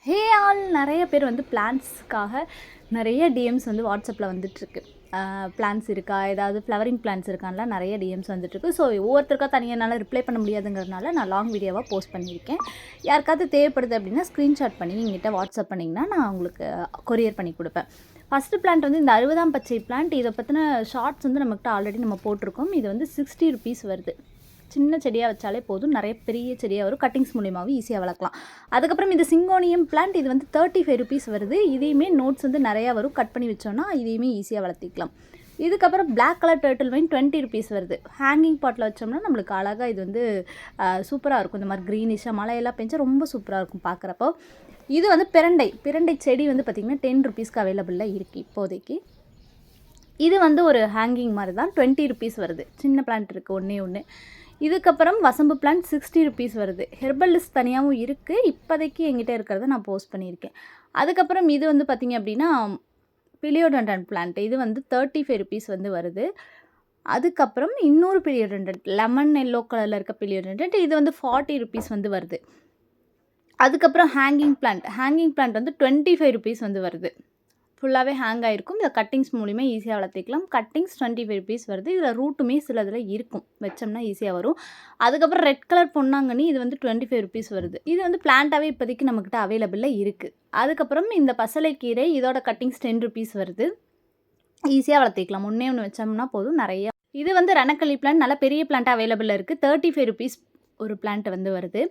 Hey all நிறைய பேர் வந்து பிளான்ட்ஸ்க்காக நிறைய டிஎம்ஸ் வந்து வாட்ஸ்அப்பில் வந்துட்டுருக்கு. பிளான்ஸ் இருக்கா, ஏதாவது ஃப்ளவரிங் பிளான்ஸ் இருக்கான்லாம் நிறைய டிஎம்ஸ் வந்துட்டுருக்கு. ஸோ ஒவ்வொருத்தருக்கா தனியாக என்னால் ரிப்ளை பண்ண முடியாதுங்கிறதுனால நான் லாங் வீடியோவாக போஸ்ட் பண்ணியிருக்கேன். யாருக்காவது தேவைப்படுது அப்படின்னா ஸ்க்ரீன்ஷாட் பண்ணி எங்கிட்ட வாட்ஸ்அப் பண்ணிங்கன்னா நான் உங்களுக்கு கொரியர் பண்ணி கொடுப்பேன். ஃபஸ்ட்டு பிளான்ட் வந்து இந்த 60ஆம் பச்சை பிளான்ட். இதை பற்றின ஷார்ட்ஸ் வந்து நம்மகிட்ட ஆல்ரெடி நம்ம போட்டிருக்கோம். இது வந்து 60 ருபீஸ் வருது. சின்ன செடியாக வச்சாலே போதும், நிறைய பெரிய செடியாக வரும். கட்டிங்ஸ் மூலியமாகவும் ஈஸியாக வளர்க்கலாம். அதுக்கப்புறம் இந்த சிங்கோனியம் பிளான்ட், இது வந்து 35 ருபீஸ் வருது. இதையுமே நோட்ஸ் வந்து நிறையா வரும். கட் பண்ணி வச்சோன்னா இதையுமே ஈஸியாக வளர்த்திக்கலாம். இதுக்கப்புறம் black colour turtle vine 20 rupees வருது. ஹேங்கிங் பாட்டில் வச்சோம்னா நம்மளுக்கு அழகாக இது வந்து சூப்பராக இருக்கும். இந்த மாதிரி க்ரீனிஷாக மழையெல்லாம் பெஞ்சா ரொம்ப சூப்பராக இருக்கும் பார்க்குறப்போ. இது வந்து பிரண்டை செடி வந்து பார்த்திங்கன்னா 10 ருபீஸ்க்கு அவைலபிளாக இருக்குது இப்போதைக்கு. இது வந்து ஒரு ஹேங்கிங் மாதிரி தான், 20 ருபீஸ் வருது. சின்ன பிளான்ட் இருக்குது ஒன்று. இதுக்கப்புறம் வசம்பு பிளான்ட் 60 ருபீஸ் வருது. ஹெர்பல் லிஸ்ட் தனியாகவும் இருக்குது. இப்போதைக்கு எங்கிட்ட இருக்கிறத நான் போஸ்ட் பண்ணியிருக்கேன். அதுக்கப்புறம் இது வந்து பார்த்திங்க அப்படின்னா பிலியோடெண்டன் பிளான்ட். இது வந்து 35 ருபீஸ் வந்து வருது. அதுக்கப்புறம் இன்னொரு பிலியோடெண்டன் லெமன் எல்லோ கலரில் இருக்க பிலியோடெண்டன், இது வந்து 40 ருபீஸ் வந்து வருது. அதுக்கப்புறம் ஹேங்கிங் பிளான்ட் வந்து 25 ருபீஸ் வந்து வருது. ஃபுல்லாகவே ஹேங் ஆகிருக்கும். இதை கட்டிங்ஸ் மூலிமா ஈஸியாக வளர்த்திக்கலாம். கட்டிங்ஸ் 25 ருபீஸ் வருது. இதில் ரூட்டுமே சில இதில் இருக்கும், வச்சோம்னா ஈஸியாக வரும். அதுக்கப்புறம் ரெட் கலர் பொன்னாங்கண்ணி, இது வந்து 25 ருபீஸ் வருது. இது வந்து பிளான்ட்டாகவே இப்போதைக்கு நம்மக்கிட்ட அவைலபிளாக இருக்குது. அதுக்கப்புறம் இந்த பசலைக்கீரை, இதோட கட்டிங்ஸ் 10 ருபீஸ் வருது. ஈஸியாக வளர்த்திக்கலாம். ஒன்று வச்சோம்னா போதும். நிறைய இது வந்து ரணக்கல்லி பிளான்ட், நல்ல பெரிய பிளான்ட்டாக அவைலபிளாக இருக்குது. 35 ருபீஸ் ஒரு பிளான்ட் வந்து வருது.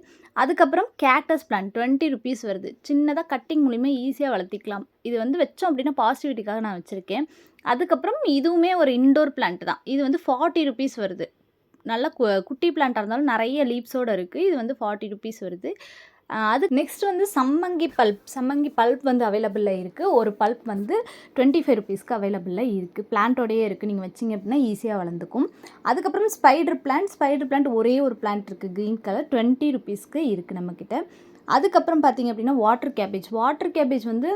அதுக்கப்புறம் கேட்டஸ் பிளான்ட் 20 ருபீஸ் வருது. சின்னதாக கட்டிங் மூலிமா ஈஸியாக வளர்த்திக்கலாம். இது வந்து வச்சோம் அப்படின்னா பாசிட்டிவிட்டிக்காக நான் வச்சுருக்கேன். அதுக்கப்புறம் இதுவுமே ஒரு இன்டோர் பிளான்ட் தான். இது வந்து 40 ருபீஸ் வருது. நல்ல குட்டி பிளான்ட்டாக இருந்தாலும் நிறைய லீவ்ஸோடு இருக்குது. இது வந்து 40 ருபீஸ் வருது. அது நெக்ஸ்ட் வந்து சம்மங்கி பல்ப் வந்து அவைலபிளாக இருக்குது. ஒரு பல்ப் வந்து 25 ருபீஸ்க்கு அவைலபிளாக இருக்குது. பிளான்ட்டோடையே இருக்குது. நீங்கள் வச்சிங்க அப்படின்னா ஈஸியாக வளர்ந்துக்கும். அதுக்கப்புறம் ஸ்பைடர் பிளான்ட் ஒரே ஒரு பிளான்ட் இருக்குது, க்ரீன் கலர், 20 ருபீஸ்க்கு இருக்குது நம்மக்கிட்ட. அதுக்கப்புறம் பார்த்திங்க அப்படின்னா வாட்டர் கேபேஜ் வந்து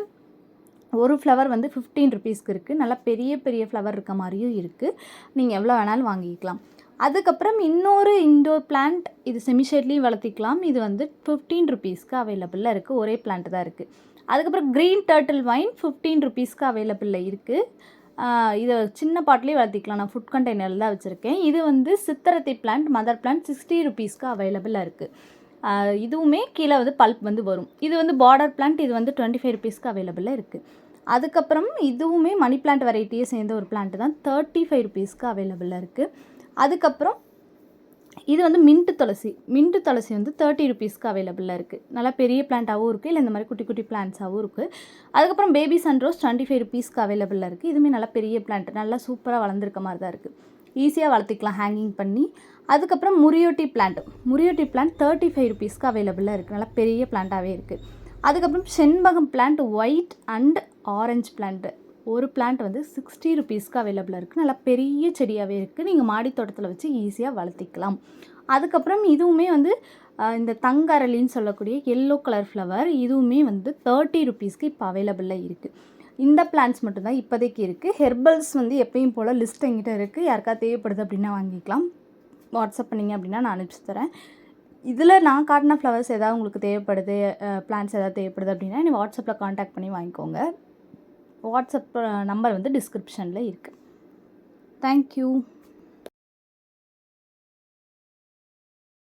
ஒரு ஃப்ளவர் வந்து 15 ருபீஸ்க்கு இருக்குது. நல்லா பெரிய ஃப்ளவர் இருக்க மாதிரியும் இருக்குது. நீங்கள் எவ்வளோ வேணாலும் வாங்கிக்கலாம். அதுக்கப்புறம் இன்னொரு இன்டோர் பிளான்ட், இது செமிஷேட்லேயும் வளர்த்திக்கலாம். இது வந்து 15 ருபீஸ்க்கு அவைலபிளாக இருக்குது. ஒரே பிளான்ட் தான் இருக்குது. அதுக்கப்புறம் க்ரீன் டர்ட்டில் வைன் 15 ருபீஸ்க்கு அவைலபிளாக இருக்குது. இதை சின்ன பாட்லேயே வளர்த்திக்கலாம். நான் ஃபுட் கண்டெய்னரில் தான் வச்சுருக்கேன். இது வந்து சித்திரத்தை பிளான்ட், மதர் பிளான்ட் 60 ருபீஸ்க்கு அவைலபிளாக இருக்குது. இதுவுமே கீழே வந்து பல்ப் வந்து வரும். இது வந்து பார்டர் பிளான்ட், இது வந்து 25 ருபீஸ்க்கு அவைலபிளாக இருக்குது. அதுக்கப்புறம் இதுவுமே மணி பிளான்ட் வெரைட்டியே சேர்ந்த ஒரு பிளான்ட் தான், 35 ருபீஸ்க்கு அவைலபிளாக இருக்குது. அதுக்கப்புறம் இது வந்து மின்ட்டு துளசி வந்து 30 ருபீஸ்க்கு அவைலபிளாக இருக்குது. நல்லா பெரிய பிளான்ட்டாகவும் இருக்குது, இல்லை இந்த மாதிரி குட்டி பிளான்ட்ஸாகவும் இருக்குது. அதுக்கப்புறம் பேபி சன்ரோஸ் 25 ருபீஸ்க்கு அவைலபிளாக இருக்குது. இதுவுமே நல்லா பெரிய பிளான்ட், நல்லா சூப்பராக வளர்ந்துருக்க மாதிரி தான் இருக்குது. ஈஸியாக வளர்த்திக்கலாம் ஹேங்கிங் பண்ணி. அதுக்கப்புறம் முரியோட்டி பிளான்ட் 35 ருபீஸ்க்கு அவைலபிளாக இருக்குது. நல்லா பெரிய பிளான்ட்டாகவே இருக்குது. அதுக்கப்புறம் செண்பகம் plant white and orange plant, ஒரு பிளான்ட் வந்து 60 ருபீஸ்க்கு அவைலபிளாக இருக்குது. நல்லா பெரிய செடியாகவே இருக்குது. நீங்கள் மாடி தோட்டத்தில் வச்சு ஈஸியாக வளர்த்திக்கலாம். அதுக்கப்புறம் இதுவுமே வந்து இந்த தங்கரளின்னு சொல்லக்கூடிய எல்லோ கலர் ஃப்ளவர், இதுவுமே வந்து 30 ருபீஸ்க்கு இப்போ அவைலபிளாக இருக்குது. இந்த பிளான்ட்ஸ் மட்டும்தான் இப்போதைக்கு இருக்குது. ஹெர்பல்ஸ் வந்து எப்பயும் போல் லிஸ்ட் எங்கிட்ட இருக்குது. யாருக்காவது தேவைப்படுது அப்படின்னா வாங்கிக்கலாம். வாட்ஸ்அப் பண்ணிங்க அப்படின்னா நான் அனுப்பிச்சி தரேன். இதில் நான் காட்டின ஃப்ளவர்ஸ் ஏதாவது உங்களுக்கு தேவைப்படுது, பிளான்ட்ஸ் ஏதாவது தேவைப்படுது அப்படின்னா நீ வாட்ஸ்அப்பில் காண்டாக்ட் பண்ணி வாங்கிக்கோங்க. வாட்ஸ்அப் நம்பர் வந்து டிஸ்கிரிப்ஷனில் இருக்குது. தேங்க்யூ.